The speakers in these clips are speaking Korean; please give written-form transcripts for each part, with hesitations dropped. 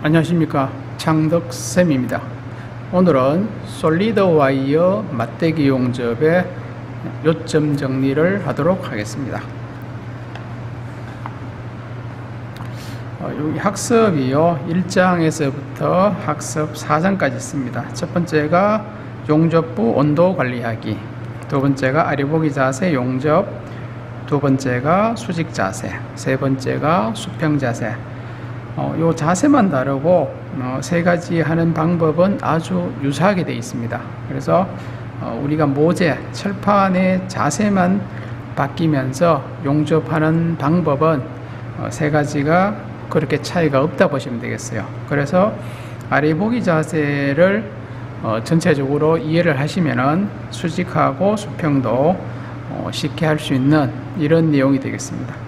안녕하십니까, 창덕쌤입니다. 오늘은 솔리드 와이어 맞대기 용접의 요점 정리를 하도록 하겠습니다. 여기 학습이요, 1장에서부터 학습 4장까지 있습니다. 첫 번째가 용접부 온도 관리하기, 두 번째가 아래보기 자세 용접, 두 번째가 수직 자세, 세 번째가 수평 자세. 요 자세만 다르고 세 가지 하는 방법은 아주 유사하게 되어 있습니다. 그래서 우리가 모재, 철판의 자세만 바뀌면서 용접하는 방법은 세 가지가 그렇게 차이가 없다 보시면 되겠어요. 그래서 아래 보기 자세를 전체적으로 이해를 하시면은 수직하고 수평도 쉽게 할 수 있는 이런 내용이 되겠습니다.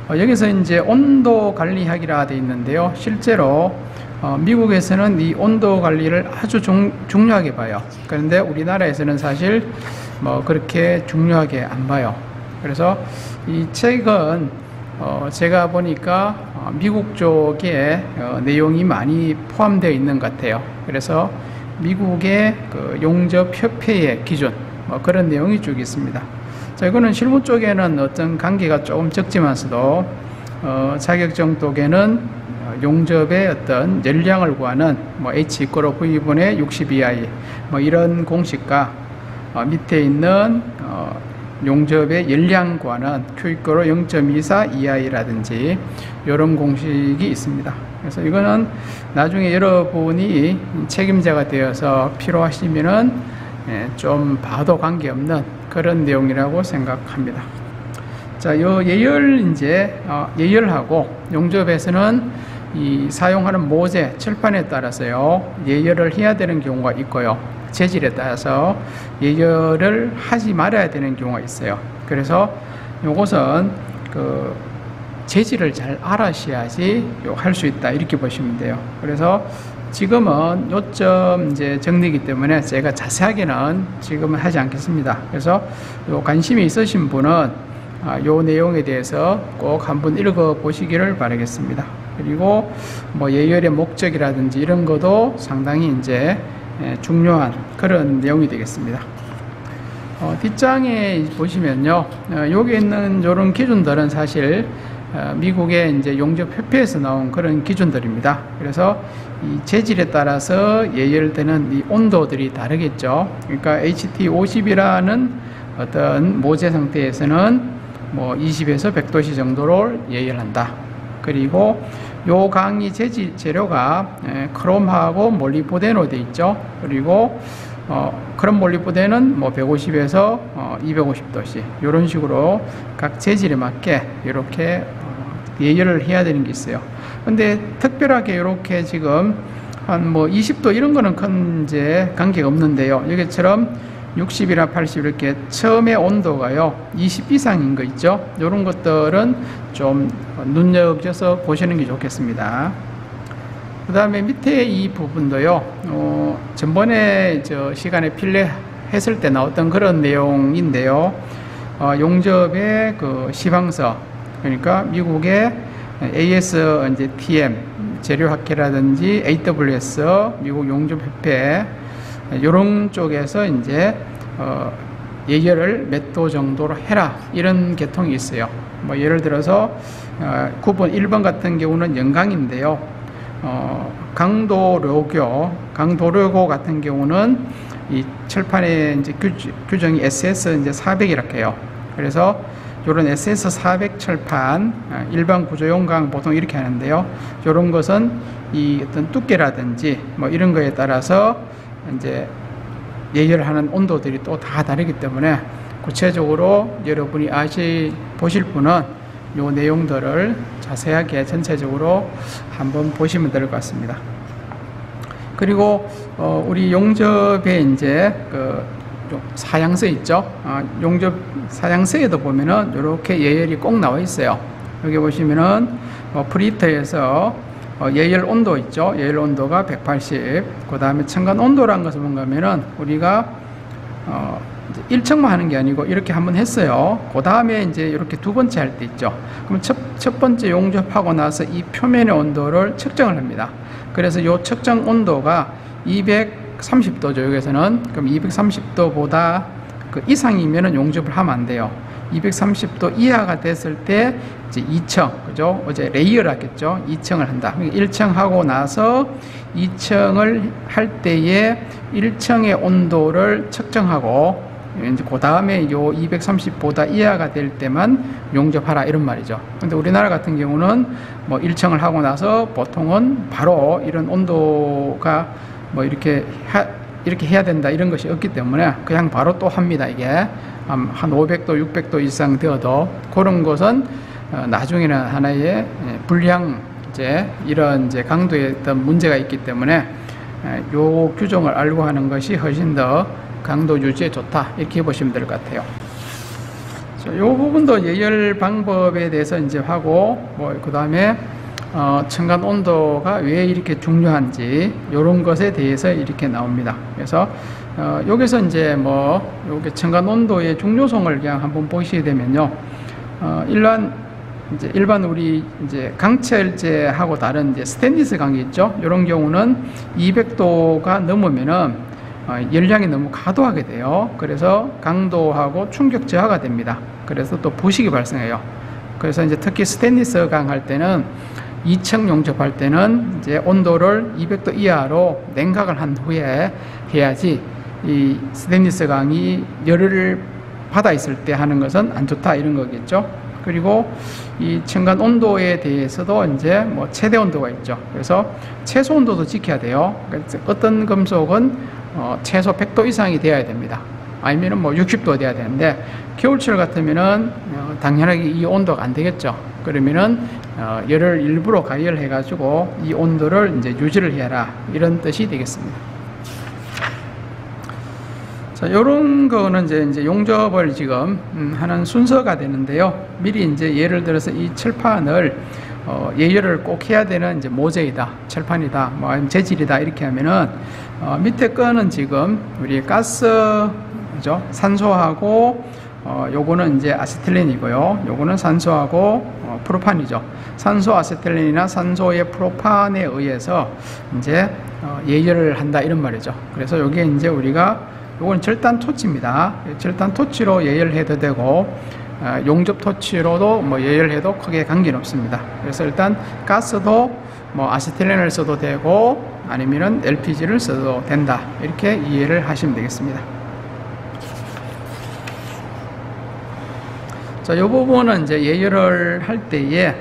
여기서 이제 온도 관리하기라 되어 있는데요. 실제로 미국에서는 이 온도 관리를 아주 중요하게 봐요. 그런데 우리나라에서는 사실 그렇게 중요하게 안 봐요. 그래서 이 책은 제가 보니까 미국 쪽에 내용이 많이 포함되어 있는 것 같아요. 그래서 미국의 그 용접협회의 기준 그런 내용이 쭉 있습니다. 자, 이거는 실무 쪽에는 어떤 관계가 조금 적지만서도 자격증 쪽에는 용접의 어떤 열량을 구하는 H = V분의 62i 이런 공식과 밑에 있는 용접의 열량 구하는 Q = 0.24 EI라든지 이런 공식이 있습니다. 그래서 이거는 나중에 여러분이 책임자가 되어서 필요하시면은 좀 봐도 관계없는 그런 내용이라고 생각합니다. 자, 요 예열하고 용접에서는 이 사용하는 모재, 철판에 따라서요, 예열을 해야 되는 경우가 있고요. 재질에 따라서 예열을 하지 말아야 되는 경우가 있어요. 그래서 요것은 그 재질을 잘 알아셔야지 할 수 있다, 이렇게 보시면 돼요. 그래서 지금은 요점 정리이기 때문에 제가 자세하게는 지금은 하지 않겠습니다. 그래서 요 관심이 있으신 분은 요 내용에 대해서 꼭 한번 읽어 보시기를 바라겠습니다. 그리고 예열의 목적이라든지 이런 것도 상당히 중요한 그런 내용이 되겠습니다. 뒷장에 보시면요, 여기 있는 이런 기준들은 사실 미국의 용접협회에서 나온 그런 기준들입니다. 그래서 이 재질에 따라서 예열되는 이 온도들이 다르겠죠. 그러니까 HT50이라는 어떤 모재 상태에서는 20에서 100도씨 정도를 예열한다. 그리고 요 강의 재료가 크롬하고 몰리보덴으로 되어 있죠. 그리고 크롬 몰리보덴은 150에서 250도씨 이런 식으로 각 재질에 맞게 이렇게 예열을 해야 되는 게 있어요. 근데 특별하게 이렇게 지금 한 20도 이런 거는 큰 관계가 없는데요. 여기처럼 60이나 80 이렇게 처음에 온도가요 20 이상인 거 있죠. 이런 것들은 좀 눈여겨서 보시는 게 좋겠습니다. 그 다음에 밑에 이 부분도요, 전번에 시간에 필레 했을 때 나왔던 그런 내용인데요. 용접의 그 시방서, 그러니까 미국의 ASTM 재료학회라든지 AWS 미국 용접협회 이런 쪽에서 예열을 몇 도 정도로 해라, 이런 계통이 있어요. 예를 들어서 9번 1번 같은 경우는 영강인데요. 강도료고 같은 경우는 이 철판의 규정이 SS 400 이렇게 해요. 그래서 이런 SS 400 철판, 일반 구조용 강 보통 이렇게 하는데요. 이런 것은 이 어떤 두께라든지 이런 거에 따라서 예열하는 온도들이 또 다 다르기 때문에 구체적으로 여러분이 보실 분은 요 내용들을 자세하게 전체적으로 한번 보시면 될 것 같습니다. 그리고 우리 용접에 그 사양서 있죠. 용접 사양서에도 보면은 이렇게 예열이 꼭 나와 있어요. 여기 보시면은 프리터에서 예열 온도 있죠. 예열 온도가 180. 그 다음에 첨간 온도라는 것을 뭔가 하면은 우리가 1층만 하는 게 아니고 이렇게 한번 했어요. 그 다음에 이렇게 두 번째 할 때 있죠. 그럼 첫 번째 용접하고 나서 이 표면의 온도를 측정을 합니다. 그래서 요 측정 온도가 230도죠. 여기서는 그럼 230도보다 그 이상이면은 용접을 하면 안 돼요. 230도 이하가 됐을 때 이제 2층, 그죠? 어제 레이어를 했겠죠? 2층을 한다. 1층 하고 나서 2층을 할 때에 1층의 온도를 측정하고 이제 그 다음에 요 230보다 이하가 될 때만 용접하라 이런 말이죠. 근데 우리나라 같은 경우는 뭐 1층을 하고 나서 보통은 바로 이런 온도가 뭐 이렇게 해야 된다 이런 것이 없기 때문에 그냥 바로 또 합니다. 이게 한 500도, 600도 이상 되어도 그런 것은 나중에는 하나의 불량 이런 이제 강도에 어떤 문제가 있기 때문에 요 규정을 알고 하는 것이 훨씬 더 강도 유지에 좋다 이렇게 보시면 될 것 같아요. 이 부분도 예열 방법에 대해서 이제 하고 뭐 그 다음에 층간 온도가 왜 이렇게 중요한지 이런 것에 대해서 이렇게 나옵니다. 그래서 여기서 이제 뭐 요게 층간 온도의 중요성을 그냥 한번 보시게 되면요, 일반 우리 이제 강철제하고 다른 이제 스테인리스 강이 있죠. 이런 경우는 200도가 넘으면은 열량이 너무 과도하게 돼요. 그래서 강도하고 충격 저하가 됩니다. 그래서 또 부식이 발생해요. 그래서 이제 특히 스테인리스 강 할 때는 2층 용접할 때는 이제 온도를 200도 이하로 냉각을 한 후에 해야지 이 스테인리스 강이 열을 받아 있을 때 하는 것은 안 좋다 이런 거겠죠. 그리고 이 층간 온도에 대해서도 이제 뭐 최대 온도가 있죠. 그래서 최소 온도도 지켜야 돼요. 어떤 금속은 최소 100도 이상이 되어야 됩니다. 아니면은 뭐 60도 돼야 되는데 겨울철 같으면은 당연하게 이 온도가 안 되겠죠. 그러면은 열을 일부러 가열해 가지고 이 온도를 이제 유지를 해라 이런 뜻이 되겠습니다. 자, 요런 거는 이제 용접을 지금 하는 순서가 되는데요. 미리 이제 예를 들어서 이 철판을 예열을 꼭 해야 되는 이제 모재이다, 철판이다, 뭐 아니면 재질이다 이렇게 하면은 밑에 거는 지금 우리 가스, 그죠? 산소하고 요거는 이제 아세틸렌이고요. 요거는 산소하고 프로판이죠. 산소 아세틸렌이나 산소의 프로판에 의해서 이제 예열을 한다 이런 말이죠. 그래서 여기에 이제 우리가 요건 절단 토치입니다. 절단 토치로 예열해도 되고 용접 토치로도 뭐 예열해도 크게 관계는 없습니다. 그래서 일단 가스도 뭐 아세틸렌을 써도 되고 아니면은 LPG를 써도 된다 이렇게 이해를 하시면 되겠습니다. 자, 이 부분은 이제 예열을 할 때에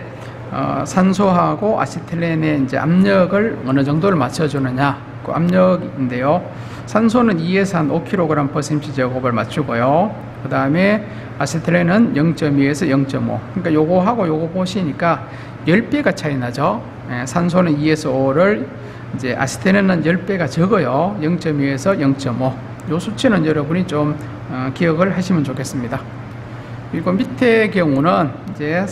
산소하고 아세틸렌의 이제 압력을 어느 정도를 맞춰주느냐 그 압력인데요. 산소는 2에서 한 5kg/cm 제곱을 맞추고요. 그 다음에 아세틸렌은 0.2에서 0.5. 그러니까 요거하고 요거 보시니까 10배가 차이 나죠. 산소는 2에서 5를 이제 아세틸렌은 10배가 적어요. 0.2에서 0.5. 요 수치는 여러분이 좀 기억을 하시면 좋겠습니다. 그리고 밑에 경우는 이제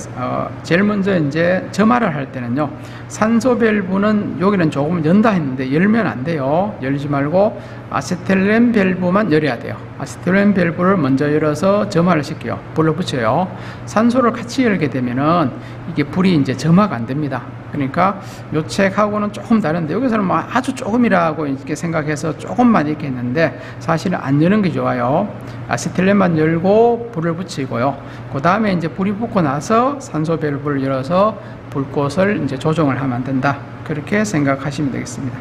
제일 먼저 이제 점화를 할 때는요, 산소 밸브는 여기는 조금 연다 했는데 열면 안 돼요. 열지 말고 아세틸렌 밸브만 열어야 돼요. 아세틸렌 밸브를 먼저 열어서 점화를 시켜요. 불을 붙여요. 산소를 같이 열게 되면은 이게 불이 이제 점화가 안 됩니다. 그러니까 요 책하고는 조금 다른데 여기서는 뭐 아주 조금이라고 이렇게 생각해서 조금만 이렇게 했는데 사실은 안 여는 게 좋아요. 아세틸렌만 열고 불을 붙이고요. 그 다음에 이제 불이 붙고 나서 산소 밸브를 열어서 불꽃을 이제 조정을 하면 된다. 그렇게 생각하시면 되겠습니다.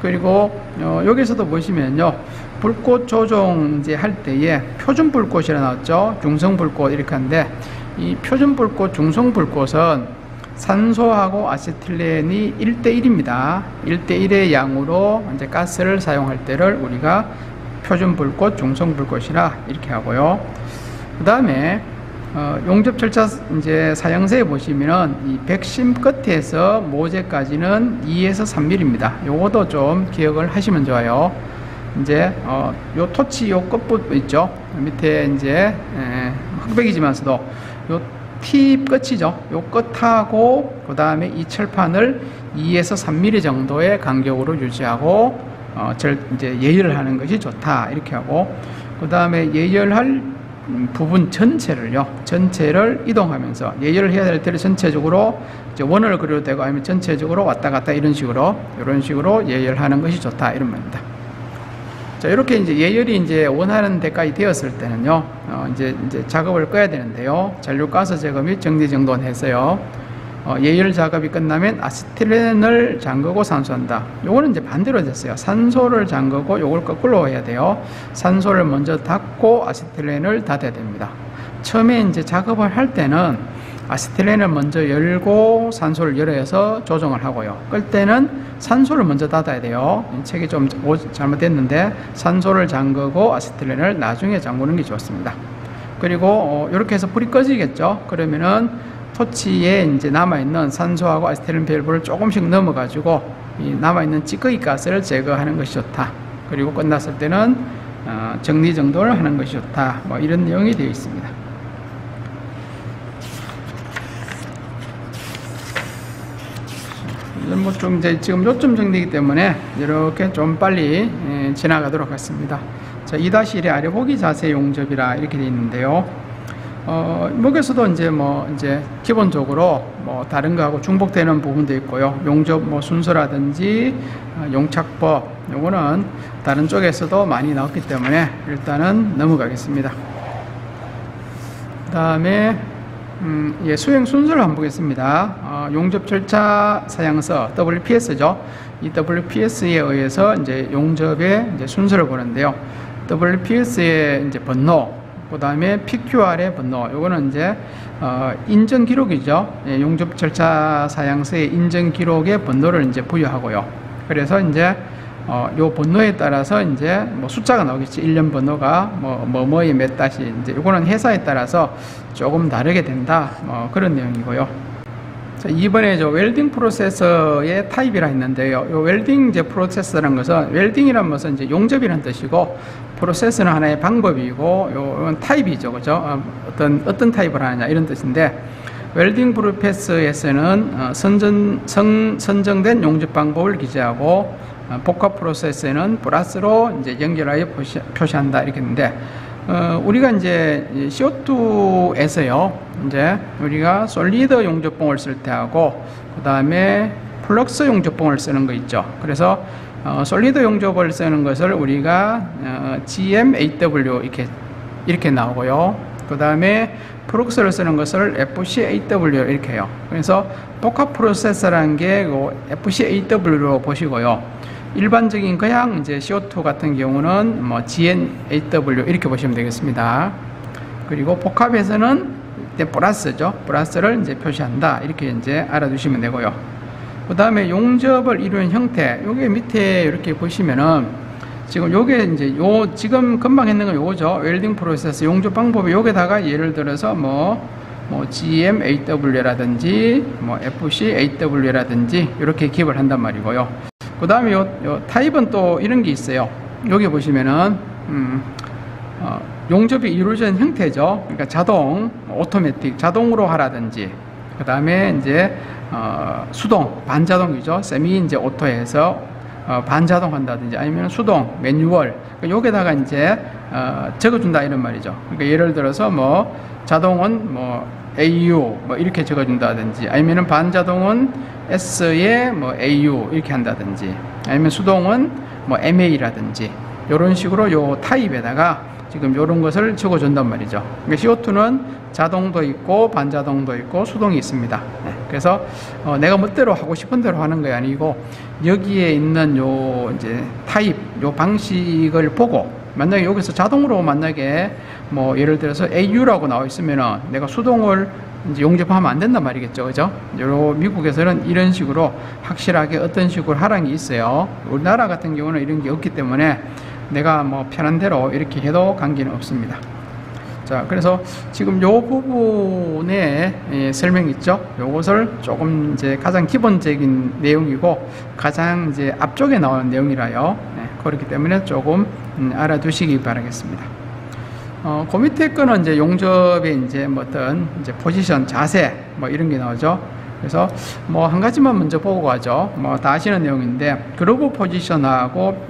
그리고 여기서도 보시면요, 불꽃 조정 이제 할 때에 표준 불꽃이라 나왔죠. 중성 불꽃 이렇게 하는데 이 표준 불꽃, 중성 불꽃은 산소하고 아세틸렌이 1대1입니다. 1대1의 양으로 이제 가스를 사용할 때를 우리가 표준 불꽃, 중성 불꽃이라 이렇게 하고요. 그 다음에 용접 절차 이제 사용서에 보시면은 이 백심 끝에서 모재까지는 2에서 3mm입니다. 요것도 좀 기억을 하시면 좋아요. 이제 요 토치 요 끝부분 있죠. 밑에 이제 흑백이지만서도 요 팁 끝이죠. 요 끝하고 그 다음에 이 철판을 2에서 3mm 정도의 간격으로 유지하고 이제 예열을 하는 것이 좋다 이렇게 하고, 그 다음에 예열할 부분 전체를 이동하면서 예열을 해야 될 때를 전체적으로 이제 원을 그려도 되고 아니면 전체적으로 왔다 갔다 이런 식으로 예열하는 것이 좋다 이런 말입니다. 자, 이렇게 이제 예열이 이제 원하는 데까지 되었을 때는요, 이제 작업을 꺼야 되는데요. 잔류 가스 제거 및 정리정돈해서요. 예열 작업이 끝나면 아세틸렌을 잠그고 산소한다. 요거는 이제 반대로 됐어요. 산소를 잠그고 요걸 거꾸로 해야 돼요. 산소를 먼저 닫고 아세틸렌을 닫아야 됩니다. 처음에 이제 작업을 할 때는 아세틸렌을 먼저 열고 산소를 열어서 조정을 하고요. 끌 때는 산소를 먼저 닫아야 돼요. 책이 좀 잘못됐는데 산소를 잠그고 아세틸렌을 나중에 잠그는 게 좋습니다. 그리고 이렇게 해서 불이 꺼지겠죠. 그러면은 토치에 이제 남아있는 산소하고 아세틸렌 밸브를 조금씩 넘어가지고 이 남아있는 찌꺼기 가스를 제거하는 것이 좋다. 그리고 끝났을 때는 정리정돈을 하는 것이 좋다. 뭐 이런 내용이 되어 있습니다. 뭐 좀 이제 지금 요점 정리이기 때문에 이렇게 좀 빨리 지나가도록 하겠습니다. 자, 2-1의 아래 보기 자세 용접이라 이렇게 되어 있는데요. 여기서도 이제 기본적으로 뭐 다른 거하고 중복되는 부분도 있고요. 용접 뭐 순서라든지 용착법 요거는 다른 쪽에서도 많이 나왔기 때문에 일단은 넘어가겠습니다. 그 다음에 수행 순서를 한번 보겠습니다. 용접 절차 사양서 WPS죠. 이 WPS에 의해서 이제 용접의 이제 순서를 보는데요. WPS의 이제 번호, 그 다음에 PQR의 번호, 요거는 이제 인증 기록이죠. 용접 절차 사양서의 인증 기록의 번호를 이제 부여하고요. 그래서 이제 요 번호에 따라서 이제 뭐 숫자가 나오겠지. 1년 번호가 뭐의 몇 다시, 이제 요거는 회사에 따라서 조금 다르게 된다. 그런 내용이고요. 자, 이번에 웰딩 프로세서의 타입이라 했는데요. 요 웰딩 이제 프로세서라는 것은, 웰딩이란 것은 이제 용접이라는 뜻이고, 프로세서는 하나의 방법이고, 요건 타입이죠. 그죠? 어떤 타입을 하느냐, 이런 뜻인데, 웰딩 프로세서에서는 선정된 용접 방법을 기재하고, 복합 프로세서에는 플러스로 이제 연결하여 표시한다. 이렇게 했는데, 우리가 이제 CO2에서요, 이제 우리가 솔리드 용접봉을 쓸 때 하고, 그 다음에 플럭스 용접봉을 쓰는 거 있죠. 그래서 솔리드 용접을 쓰는 것을 우리가 GMAW 이렇게 나오고요. 그 다음에 플럭스를 쓰는 것을 FCAW 이렇게 해요. 그래서 복합 프로세서라는 게 FCAW로 보시고요. 일반적인 그냥 이제 CO2 같은 경우는 뭐 GNAW 이렇게 보시면 되겠습니다. 그리고 복합에서는 플러스죠. 플러스를 이제 표시한다. 이렇게 이제 알아두시면 되고요. 그 다음에 용접을 이루는 형태, 요게 밑에 이렇게 보시면은 지금 요게 이제 지금 금방 했는 건 요거죠. 웰딩 프로세스 용접 방법이 요게다가 예를 들어서 뭐 GMAW라든지 뭐 FCAW라든지 이렇게 기입을 한단 말이고요. 그 다음에 요 타입은 또 이런 게 있어요. 여기 보시면은 용접이 이루어진 형태죠. 그러니까 자동, 오토매틱, 자동으로 하라든지, 그 다음에 이제 수동, 반자동이죠. 세미 이제 오토에서 반자동 한다든지, 아니면 수동, 매뉴얼, 여기다가 이제 적어준다 이런 말이죠. 그러니까 예를 들어서 뭐 자동은 뭐 AU 뭐 이렇게 적어준다든지, 아니면은 반자동은 S에 뭐 AU 이렇게 한다든지, 아니면 수동은 뭐 MA라든지 이런 식으로 요 타입에다가 지금 이런 것을 적어준단 말이죠. 그러니까 CO2는 자동도 있고 반자동도 있고 수동이 있습니다. 네. 그래서 내가 멋대로 하고 싶은 대로 하는 게 아니고 여기에 있는 요 이제 타입, 요 방식을 보고, 만약에 여기서 자동으로 만약에 뭐 예를 들어서 AU라고 나와 있으면은 내가 수동을 이제 용접하면 안 된단 말이겠죠. 그죠? 요 미국에서는 이런 식으로 확실하게 어떤 식으로 하라는 게 있어요. 우리나라 같은 경우는 이런 게 없기 때문에 내가 뭐 편한 대로 이렇게 해도 관계는 없습니다. 자, 그래서 지금 요 부분에 설명 있죠. 요것을 조금 이제 가장 기본적인 내용이고 가장 이제 앞쪽에 나오는 내용이라요. 네, 그렇기 때문에 조금 알아두시기 바라겠습니다. 그 밑에 거는 이제 용접의 이제 뭐 어떤 이제 포지션, 자세 뭐 이런 게 나오죠. 그래서 뭐 한 가지만 먼저 보고 가죠. 뭐 다 아시는 내용인데 글로브 포지션하고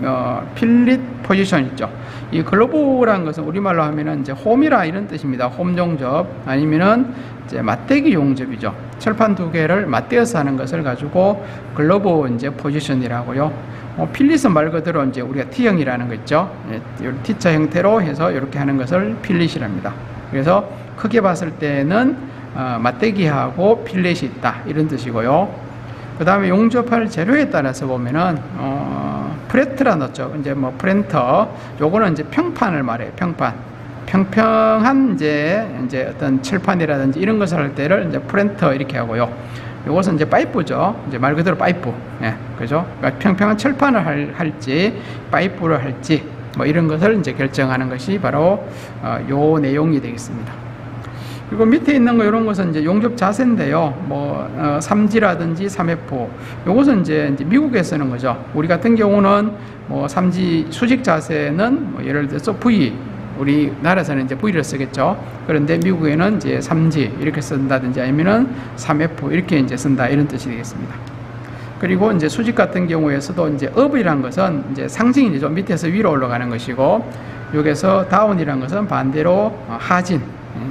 필릿 포지션 있죠. 이 글로브라는 것은 우리말로 하면은 이제 홈이라 이런 뜻입니다. 홈 용접 아니면은 이제 맞대기 용접이죠. 철판 두 개를 맞대어서 하는 것을 가지고 글로브 이제 포지션이라고요. 필릿은 말 그대로 이제 우리가 T형이라는 거 있죠. T자 형태로 해서 이렇게 하는 것을 필릿이랍니다. 그래서 크게 봤을 때는 맞대기하고 필렛이 있다 이런 뜻이고요. 그 다음에 용접할 재료에 따라서 보면은 프레트라 넣었죠. 이제 뭐 프렌터, 요거는 이제 평판을 말해요. 평평한 이제 어떤 철판이라든지 이런 것을 할 때를 이제 프렌터 이렇게 하고요. 요것은 이제 파이프죠. 이제 말 그대로 파이프. 예, 그죠? 그러니까 평평한 철판을 할지 파이프를 할지 뭐 이런 것을 이제 결정하는 것이 바로 요 내용이 되겠습니다. 그리고 밑에 있는 거 이런 것은 이제 용접 자세인데요. 뭐 3G라든지 3F 요것은 이제 미국에 쓰는 거죠. 우리 같은 경우는 뭐 3G 수직 자세는 뭐 예를 들어서 V, 우리나라에서는 이제 V를 쓰겠죠. 그런데 미국에는 이제 3G 이렇게 쓴다든지 아니면은 3F 이렇게 이제 쓴다 이런 뜻이 되겠습니다. 그리고 이제 수직 같은 경우에서도 이제 up이란 것은 이제 상징이죠. 밑에서 위로 올라가는 것이고, 여기서 down이란 것은 반대로 하진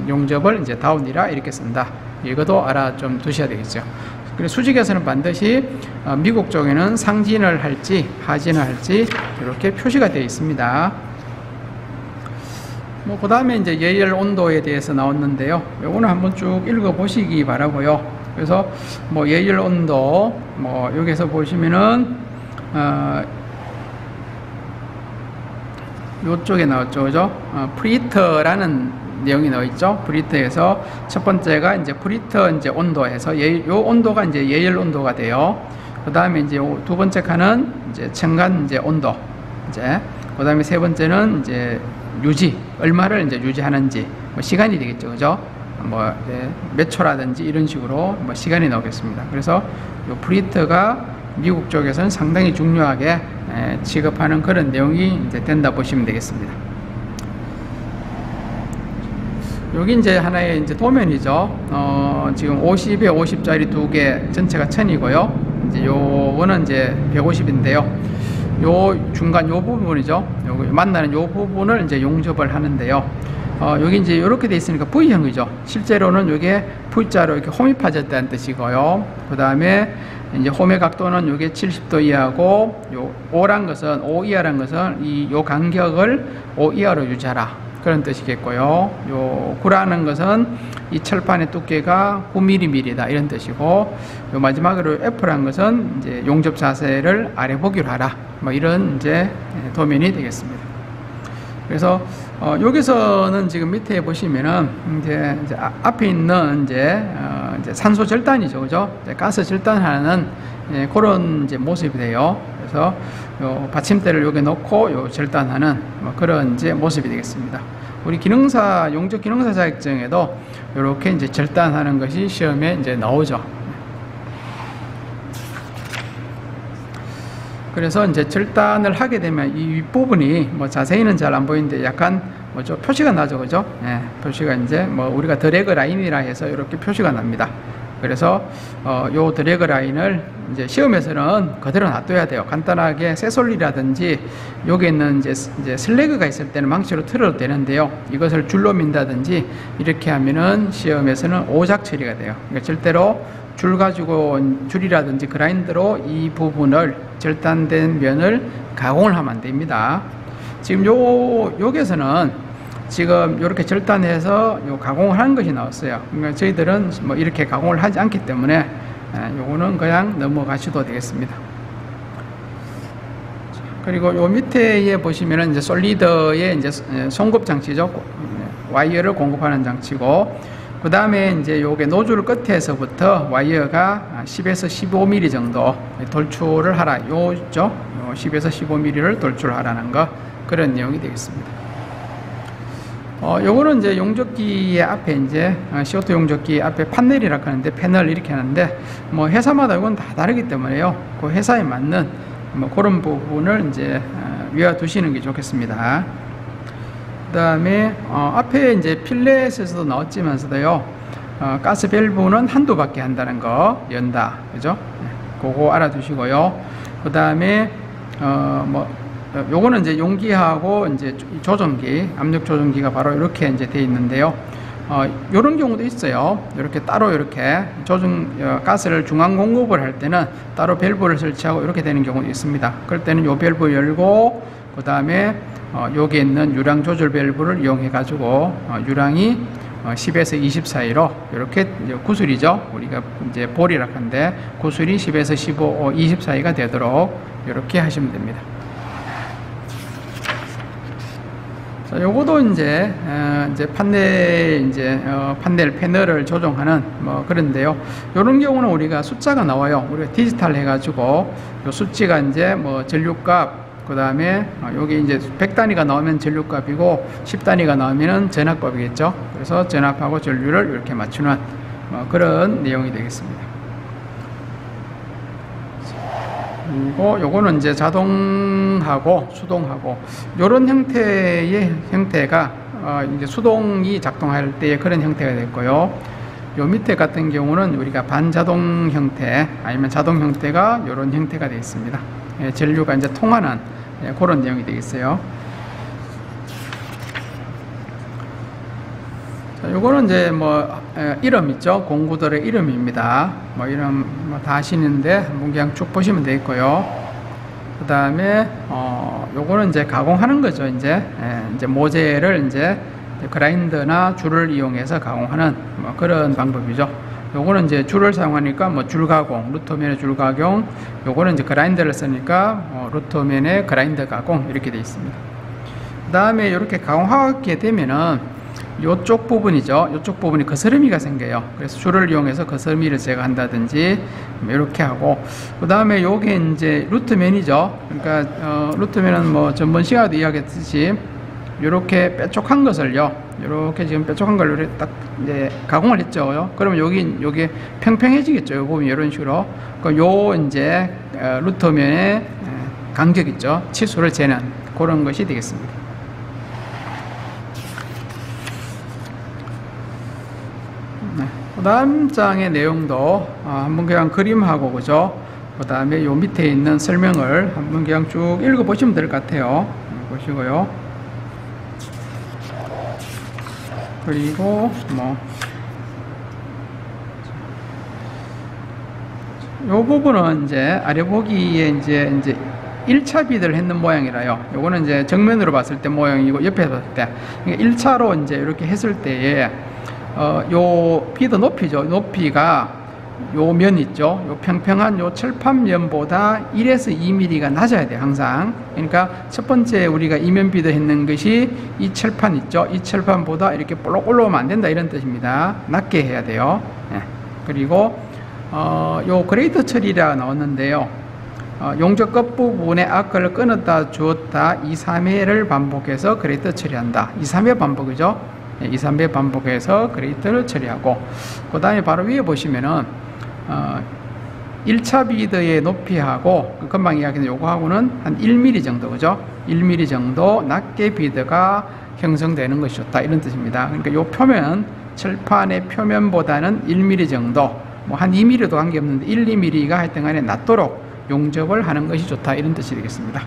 용접을 이제 다운이라 이렇게 쓴다. 이것도 알아 좀 두셔야 되겠죠. 그래서 수직에서는 반드시 미국 쪽에는 상진을 할지 하진을 할지 이렇게 표시가 되어 있습니다. 뭐 그 다음에 이제 예열 온도에 대해서 나왔는데요. 요거는 한번 쭉 읽어 보시기 바라고요. 그래서 뭐 예열 온도 뭐 여기서 보시면은 요쪽에 나왔죠, 그죠? 프리터라는 내용이 나와 있죠. 프리터에서 첫 번째가 이제 프리터 이제 온도에서 요 온도가 이제 예열 온도가 돼요. 그 다음에 이제 두 번째 칸은 이제 첨간 이제 온도 이제 그 다음에 세 번째는 이제 유지 얼마를 이제 유지하는지 뭐 시간이 되겠죠, 그죠? 뭐 몇 초라든지 이런 식으로 뭐 시간이 나오겠습니다. 그래서 요 프리터가 미국 쪽에서는 상당히 중요하게 취급하는 그런 내용이 이제 된다 보시면 되겠습니다. 여기 이제 하나의 이제 도면이죠. 지금 50에 50짜리 두 개 전체가 1000이고요. 이제 요거는 이제 150인데요. 요 중간 요 부분이죠. 요거 만나는 요 부분을 이제 용접을 하는데요. 여기 이제 이렇게 돼 있으니까 V형이죠. 실제로는 이게 V자로 이렇게 홈이 파졌다는 뜻이고요. 그 다음에 이제 홈의 각도는 요게 70도 이하고 요 O란 것은 O 이하란 것은 요 간격을 O 이하로 유지하라. 그런 뜻이겠고요. 요 9라는 것은 이 철판의 두께가 9mm다 이런 뜻이고, 요 마지막으로 F라는 것은 이제 용접 자세를 아래 보기로 하라. 뭐 이런 이제 도면이 되겠습니다. 그래서 여기서는 지금 밑에 보시면은 이제 앞에 있는 이제 산소 절단이죠, 그죠? 가스 절단하는 그런 이제 모습이 돼요. 그래서 요 받침대를 여기 놓고 요 절단하는 뭐 그런 이제 모습이 되겠습니다. 우리 기능사 용접 기능사 자격증에도 이렇게 이제 절단하는 것이 시험에 이제 나오죠. 그래서 이제 절단을 하게 되면 이 윗부분이 뭐 자세히는 잘 안 보이는데 약간 뭐 좀 표시가 나죠, 그죠? 예, 표시가 이제 뭐 우리가 드래그 라인이라 해서 이렇게 표시가 납니다. 그래서 요 드래그 라인을 이제 시험에서는 그대로 놔둬야 돼요. 간단하게 새솔리라든지 여기 있는 이제 슬래그가 있을 때는 망치로 틀어도 되는데요. 이것을 줄로 민다든지 이렇게 하면은 시험에서는 오작 처리가 돼요. 그러니까 절대로 줄 가지고 줄이라든지 그라인더로 이 부분을 절단된 면을 가공을 하면 안 됩니다. 지금 여기에서는 지금 이렇게 절단해서 요 가공을 하는 것이 나왔어요. 그러니까 저희들은 뭐 이렇게 가공을 하지 않기 때문에 요거는 그냥 넘어가셔도 되겠습니다. 그리고 요 밑에 보시면은 이제 솔리더의 이제 송급 장치죠. 와이어를 공급하는 장치고, 그 다음에 이제 요게 노즐 끝에서부터 와이어가 10에서 15mm 정도 돌출을 하라. 요죠. 10에서 15mm를 돌출하라는 거, 그런 내용이 되겠습니다. 요거는 이제 용접기의 앞에 이제 CO2 용접기 앞에 판넬이라고 하는데, 패널 이렇게 하는데 뭐 회사마다 이건 다 다르기 때문에요. 그 회사에 맞는 뭐 그런 부분을 이제 외워두시는 게 좋겠습니다. 그 다음에 앞에 이제 필렛에서도 나왔지만서도요, 가스 밸브는 한두 바퀴 한다는 거, 연다. 그죠? 그거 알아두시고요. 그 다음에, 요거는 이제 용기하고 이제 조정기, 압력 조정기가 바로 이렇게 이제 돼 있는데요. 요런 경우도 있어요. 이렇게 따로 이렇게 가스를 중앙 공급을 할 때는 따로 밸브를 설치하고 이렇게 되는 경우도 있습니다. 그럴 때는 요 밸브 열고, 그 다음에 여기 있는 유량 조절 밸브를 이용해 가지고 유량이 10에서 20 사이로 이렇게 구슬이죠. 우리가 이제 볼이라 하는데 구슬이 10에서 15, 20 사이가 되도록 이렇게 하시면 됩니다. 자, 요거도 이제 판넬 패널을 조정하는 그런데요. 요런 경우는 우리가 숫자가 나와요. 우리가 디지털 해가지고 요 수치가 이제 전류값, 그 다음에 여기 이제 100단위가 나오면 전류값이고 10단위가 나오면은 전압값이겠죠. 그래서 전압하고 전류를 이렇게 맞추는 그런 내용이 되겠습니다. 그리고 요거는 이제 자동하고 수동하고 요런 형태의 형태가 이제 수동이 작동할 때의 그런 형태가 됐고요. 요 밑에 같은 경우는 우리가 반자동 형태 아니면 자동 형태가 요런 형태가 되어 있습니다. 전류가 이제 통하는 그런 내용이 되겠어요. 자, 요거는 이제 이름 있죠. 공구들의 이름입니다. 이름 다 아시는데 한번 그냥 쭉 보시면 되겠고요. 그 다음에 요거는 이제 가공하는 거죠. 이제 모재를 이제 그라인더나 줄을 이용해서 가공하는 그런 방법이죠. 요거는 이제 줄을 사용하니까 줄 가공, 루터면의 줄 가공, 요거는 이제 그라인더를 쓰니까 루터면의 그라인더 가공 이렇게 되어 있습니다. 그 다음에 이렇게 가공하게 되면은 요쪽 부분이죠. 요쪽 부분이 거스름이가 생겨요. 그래서 줄을 이용해서 거스름이를 제거한다든지 이렇게 하고, 그 다음에 요게 이제 루트면이죠. 그러니까 루트면은 전번 시간에도 이야기했듯이 이렇게 뾰족한 것을요, 이렇게 지금 뾰족한 걸 딱 이제 가공을 했죠. 그러면 여기 평평해지겠죠. 요 부분이 이런 식으로. 요 이제 루터면의 간격 있죠. 치수를 재는 그런 것이 되겠습니다. 그 다음 장의 내용도 한번 그냥 그림하고, 그죠? 그 다음에 요 밑에 있는 설명을 한번 그냥 쭉 읽어 보시면 될 것 같아요. 보시고요. 그리고 요 부분은 이제 아래 보기에 이제 1차 비드를 했는 모양이라요. 요거는 이제 정면으로 봤을 때 모양이고, 옆에 봤을 때 1차로 이제 이렇게 했을 때에 요 비드 높이죠. 높이가 요 면 있죠. 요 평평한 요 철판면보다 1에서 2mm가 낮아야 돼요. 항상. 그러니까 첫 번째 우리가 이면 비드 했는 것이 이 철판 있죠. 이 철판보다 이렇게 볼록 올라오면 안 된다, 이런 뜻입니다. 낮게 해야 돼요. 그리고 요 그레이터 처리가 나왔는데요. 용접 끝부분에 아크를 끊었다 주었다 2, 3회를 반복해서 그레이터 처리한다. 2, 3회 반복이죠. 2, 3회 반복해서 그레이터를 처리하고, 그 다음에 바로 위에 보시면은 1차 비드의 높이하고 금방 이야기한 요거하고는 한 1mm 정도, 그죠? 1mm 정도 낮게 비드가 형성되는 것이 좋다, 이런 뜻입니다. 그러니까 요 표면, 철판의 표면보다는 1mm 정도, 한 2mm도 관계없는데 1, 2mm가 하여튼 간에 낮도록 용접을 하는 것이 좋다, 이런 뜻이 되겠습니다.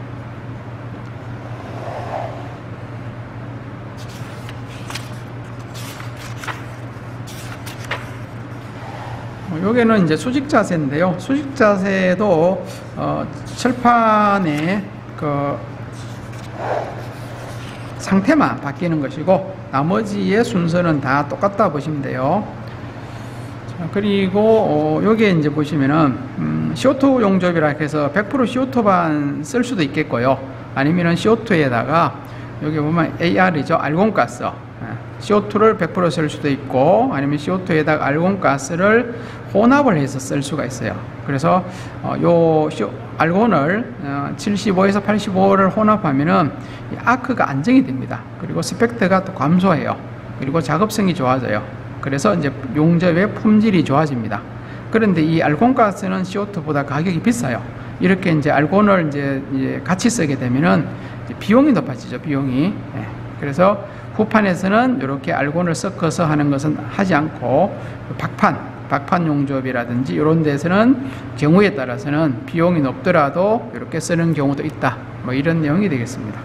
여기는 이제 수직 자세인데요. 수직 자세도 철판의 그 상태만 바뀌는 것이고, 나머지의 순서는 다 똑같다 보시면 돼요. 자, 그리고 여기에 이제 보시면은 CO2 용접이라 해서 100% CO2만 쓸 수도 있겠고요. 아니면은 CO2에다가 여기 보면 AR이죠. 알곤가스. CO2를 100% 쓸 수도 있고, 아니면 CO2에다가 알곤가스를 혼합을 해서 쓸 수가 있어요. 그래서 요 알곤을 75에서 85를 혼합하면은 이 아크가 안정이 됩니다. 그리고 스펙트가 또 감소해요. 그리고 작업성이 좋아져요. 그래서 이제 용접의 품질이 좋아집니다. 그런데 이 알곤가스는 CO2보다 가격이 비싸요. 이렇게 이제 알곤을 이제 같이 쓰게 되면은 비용이 높아지죠. 비용이. 그래서 후판에서는 이렇게 알곤을 섞어서 하는 것은 하지 않고 박판 용접이라든지 이런 데서는 경우에 따라서는 비용이 높더라도 이렇게 쓰는 경우도 있다. 뭐 이런 내용이 되겠습니다.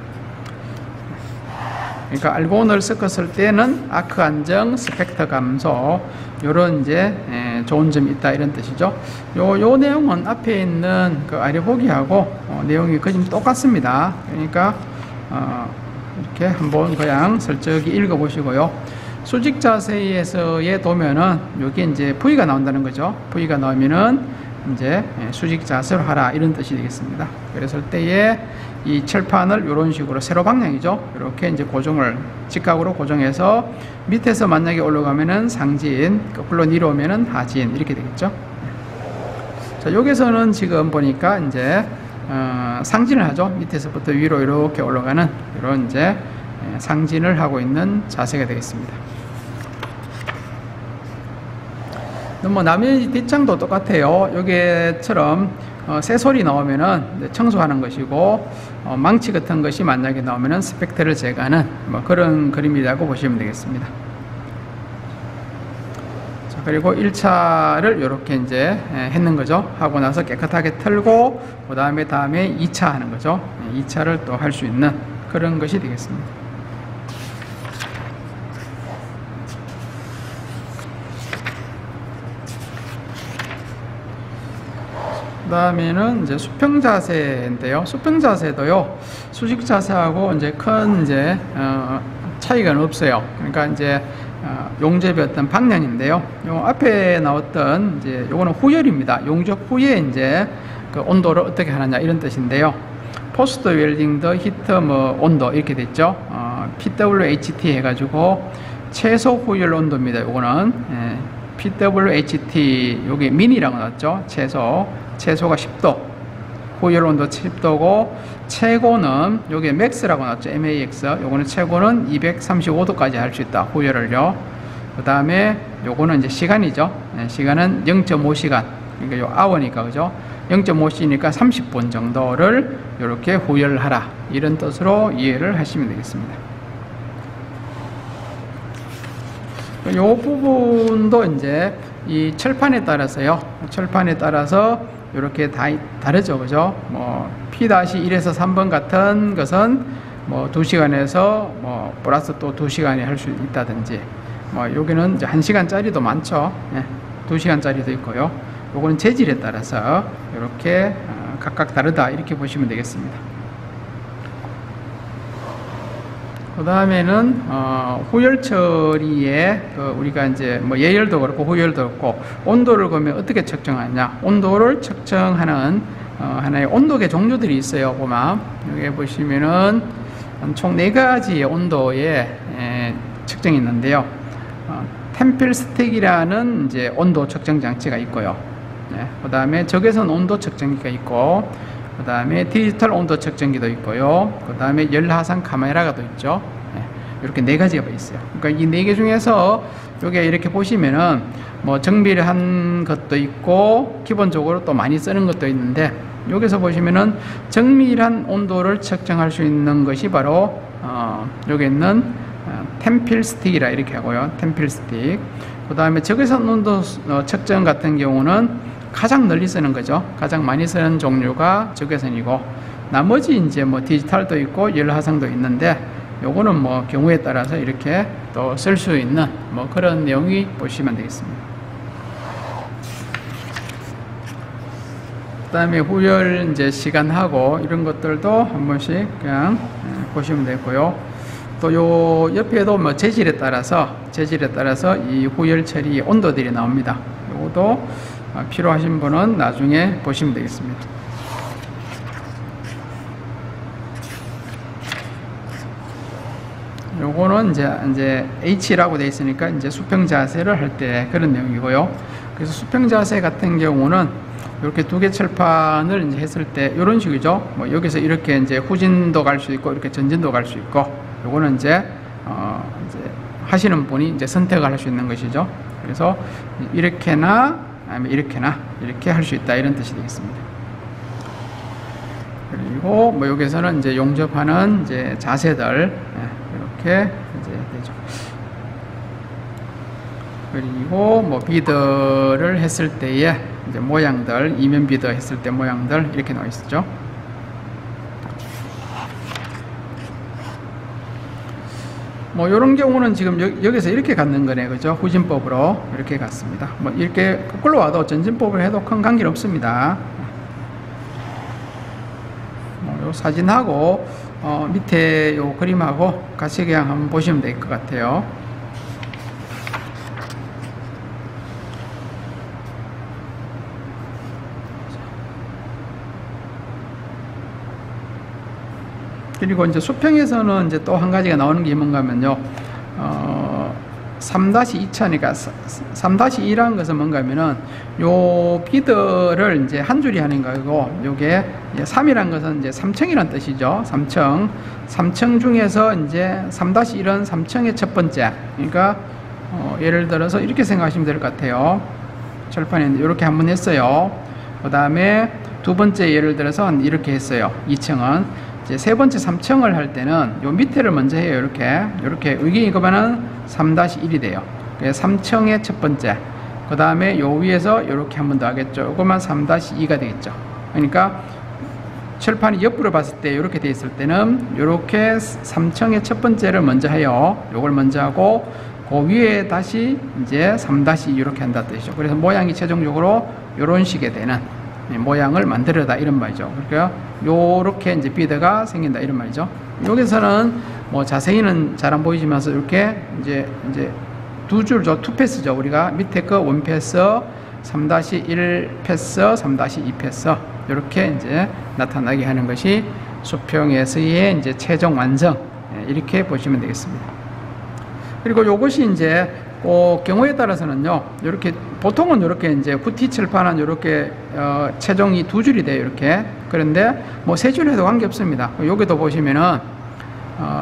그러니까 알곤을 섞었을 때는 아크 안정, 스펙터 감소 이런 이제 좋은 점이 있다 이런 뜻이죠. 요 내용은 앞에 있는 그 아래보기하고 내용이 거의 똑같습니다. 그러니까 이렇게 한번 그냥 슬쩍이 읽어보시고요. 수직 자세에서의 도면은 여기 이제 V가 나온다는 거죠. V가 나오면은 이제 수직 자세로 하라 이런 뜻이 되겠습니다. 그랬을 때에 이 철판을 이런 식으로 세로 방향이죠. 이렇게 이제 고정을 직각으로 고정해서 밑에서 만약에 올라가면은 상진, 거꾸로 내려오면은 하진 이렇게 되겠죠. 자, 여기서는 지금 보니까 이제 상진을 하죠. 밑에서부터 위로 이렇게 올라가는 이런 이제 상진을 하고 있는 자세가 되겠습니다. 뭐 나머지 뒷장도 똑같아요. 여기처럼 새소리 나오면은 청소하는 것이고 망치 같은 것이 만약에 나오면은 스펙터를 제거하는 뭐 그런 그림이라고 보시면 되겠습니다. 자, 그리고 1차를 이렇게 이제 했는 거죠. 하고 나서 깨끗하게 털고 그 다음에 2차 하는 거죠. 2차를 또 할 수 있는 그런 것이 되겠습니다. 그 다음에는 이제 수평 자세인데요. 수평 자세도요, 수직 자세하고 이제 큰 이제 차이가 없어요. 그러니까 이제 용접의 어떤 방향인데요. 요 앞에 나왔던 이제 요거는 후열입니다. 용접 후에 이제 그 온도를 어떻게 하느냐 이런 뜻인데요. 포스트 웰딩 더 히트 뭐 온도 이렇게 됐죠. PWHT 해가지고 최소 후열 온도입니다. 요거는 PWHT 여기 미니라고 나왔죠. 최소가 10도, 후열 온도 10도고 최고는 여기 맥스라고 나왔죠. MAX. 요거는 최고는 235도까지 할 수 있다. 후열을요. 그 다음에 요거는 이제 시간이죠. 시간은 0.5시간. 그러니까 요 아워니까 그죠? 0.5시니까 30분 정도를 이렇게 후열하라. 이런 뜻으로 이해를 하시면 되겠습니다. 이 부분도 이제 이 철판에 따라서요. 철판에 따라서 이렇게 다 다르죠. 그죠? 뭐 P-1에서 3번 같은 것은 뭐 2시간에서 뭐 플러스 또 2시간에 할 수 있다든지 뭐 여기는 이제 1시간짜리도 많죠. 2시간짜리도 있고요. 요거는 재질에 따라서 이렇게 각각 다르다 이렇게 보시면 되겠습니다. 그 다음에는 후열 처리에 우리가 이제 뭐 예열도 그렇고 후열도 그렇고 온도를 그러면 어떻게 측정하냐? 온도를 측정하는 하나의 온도계 종류들이 있어요. 보면 여기 보시면은 총 4가지의 온도의 측정이 있는데요. 템필 스틱이라는 이제 온도 측정 장치가 있고요. 그 다음에 적외선 온도 측정기가 있고, 그 다음에 디지털 온도 측정기도 있고요. 그 다음에 열화상 카메라가 또 있죠. 이렇게 4가지가 있어요. 그러니까 이 4개 중에서 여기 이렇게 보시면은 뭐 정밀한 것도 있고 기본적으로 또 많이 쓰는 것도 있는데, 여기서 보시면은 정밀한 온도를 측정할 수 있는 것이 바로 여기 있는 템필 스틱이라 이렇게 하고요. 템필 스틱. 그 다음에 적외선 온도 측정 같은 경우는 가장 널리 쓰는 거죠. 가장 많이 쓰는 종류가 적외선이고, 나머지 이제 뭐 디지털도 있고 열화상도 있는데, 요거는 뭐 경우에 따라서 이렇게 또 쓸 수 있는 뭐 그런 내용이 보시면 되겠습니다. 그 다음에 후열 이제 시간하고 이런 것들도 한 번씩 그냥 보시면 되고요. 또 요 옆에도 뭐 재질에 따라서 이 후열 처리 온도들이 나옵니다. 요것도 필요하신 분은 나중에 보시면 되겠습니다. 요거는 이제 H라고 되어 있으니까 이제 수평 자세를 할 때 그런 내용이고요. 그래서 수평 자세 같은 경우는 이렇게 2개 철판을 이제 했을 때 이런 식이죠. 뭐 여기서 이렇게 이제 후진도 갈 수 있고 이렇게 전진도 갈 수 있고, 요거는 이제 하시는 분이 이제 선택을 할 수 있는 것이죠. 그래서 이렇게나 아니면 이렇게나 이렇게 할 수 있다 이런 뜻이 되겠습니다. 그리고 뭐 여기서는 이제 용접하는 이제 자세들 이렇게 이제 되죠. 그리고 뭐 비드를 했을 때의 이제 모양들, 이면 비드 했을 때 모양들 이렇게 나와 있었죠. 뭐 이런 경우는 지금 여기서 이렇게 갖는 거네, 그죠? 후진법으로 이렇게 갔습니다. 뭐 이렇게 거꾸로 와도 전진법을 해도 큰 관계는 없습니다. 요 사진하고 밑에 요 그림하고 같이 그냥 한번 보시면 될 것 같아요. 그리고 이제 수평에서는 이제 또 한 가지가 나오는 게 뭔가 하면요, 3-2000이니까 3-2라는 것은 뭔가 하면은 요 비드를 이제 한 줄이 하는 거고, 요게 3이라는 것은 이제 3층이라는 뜻이죠. 3층 중에서 이제 3-1은 3층의 첫 번째. 그러니까 예를 들어서 이렇게 생각하시면 될 것 같아요. 철판에 이렇게 한번 했어요. 그 다음에 두 번째 예를 들어서 이렇게 했어요. 2층은. 이제 세 번째 3층을 할 때는 요 밑에를 먼저 해요. 이렇게 의경이 그러면은 3-1이 돼요. 3층의 첫 번째. 그 다음에 요 위에서 이렇게 한 번 더 하겠죠. 이거만 3-2가 되겠죠. 그러니까 철판이 옆으로 봤을 때 이렇게 돼 있을 때는 이렇게 3층의 첫 번째를 먼저 해요. 요걸 먼저 하고 그 위에 다시 이제 3-2 이렇게 한다 뜻이죠. 그래서 모양이 최종적으로 이런 식의 되는 모양을 만들어다 이런 말이죠. 그러니까 요렇게 이제 비드가 생긴다 이런 말이죠. 여기서는 뭐 자세히는 잘 안 보이지만서 이렇게 이제 두 줄죠. 투패스죠. 우리가 밑에 거 원패스, 3-1 패스, 3-2 패스 이렇게 이제 나타나게 하는 것이 수평에서의 이제 최종 완성, 이렇게 보시면 되겠습니다. 그리고 요것이 이제 경우에 따라서는요, 이렇게 보통은 이렇게 이제 후티 철판은 이렇게 최종이 두 줄이 돼요. 이렇게. 그런데 뭐 세 줄 해도 관계 없습니다. 여기도 보시면은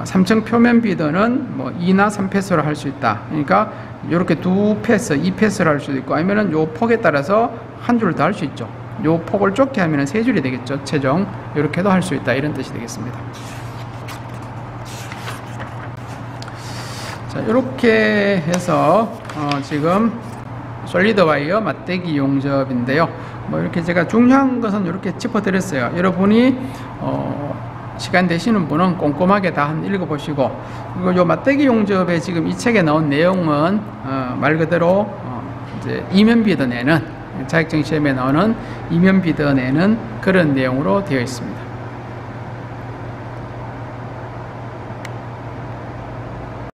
3층 표면 비드는 뭐 2나 3패스로 할 수 있다. 그러니까 이렇게 두 패스, 2패스를 할 수도 있고, 아니면은 요 폭에 따라서 한 줄을 더 할 수 있죠. 요 폭을 좁게 하면은 세 줄이 되겠죠. 최종. 이렇게도 할 수 있다. 이런 뜻이 되겠습니다. 자, 이렇게 해서 지금 솔리드 와이어 맞대기 용접인데요. 뭐 이렇게 제가 중요한 것은 이렇게 짚어드렸어요. 여러분이 시간 되시는 분은 꼼꼼하게 다 한번 읽어보시고, 그리고 요 맞대기 용접에 지금 이 책에 나온 내용은 말 그대로 이제 이면 비드 내는, 자격증 시험에 나오는 이면 비드 내는 그런 내용으로 되어 있습니다.